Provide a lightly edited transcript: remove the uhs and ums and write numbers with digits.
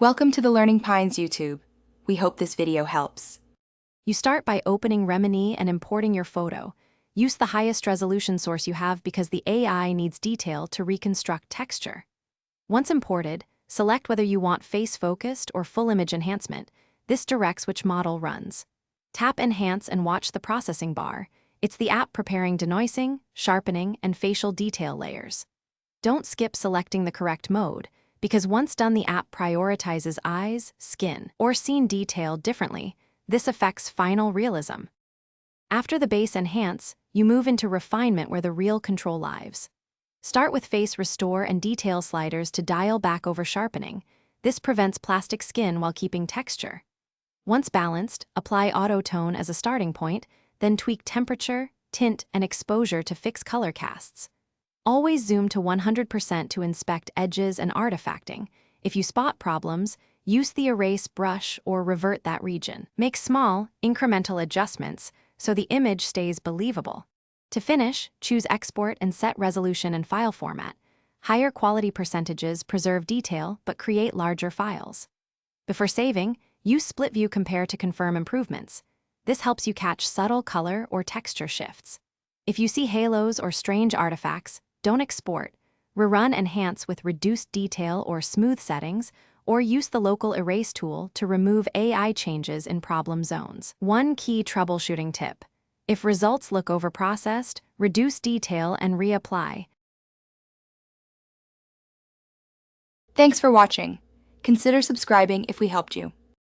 Welcome to the Learning Pines YouTube. We hope this video helps. You start by opening Remini and importing your photo. Use the highest resolution source you have because the AI needs detail to reconstruct texture. Once imported, select whether you want face-focused or full image enhancement. This directs which model runs. Tap Enhance and watch the processing bar. It's the app preparing denoising, sharpening, and facial detail layers. Don't skip selecting the correct mode, because once done the app prioritizes eyes, skin, or scene detail differently. This affects final realism. After the base enhance, you move into refinement where the real control lives. Start with face restore and detail sliders to dial back over sharpening. This prevents plastic skin while keeping texture. Once balanced, apply auto tone as a starting point, then tweak temperature, tint, and exposure to fix color casts. Always zoom to 100% to inspect edges and artifacting. If you spot problems, use the erase brush or revert that region. Make small, incremental adjustments so the image stays believable. To finish, choose Export and set resolution and file format. Higher quality percentages preserve detail but create larger files. Before saving, use Split View Compare to confirm improvements. This helps you catch subtle color or texture shifts. If you see halos or strange artifacts, don't export. Rerun Enhance with reduced detail or smooth settings, or use the local erase tool to remove AI changes in problem zones. One key troubleshooting tip: if results look overprocessed, reduce detail and reapply. Thanks for watching. Consider subscribing if we helped you.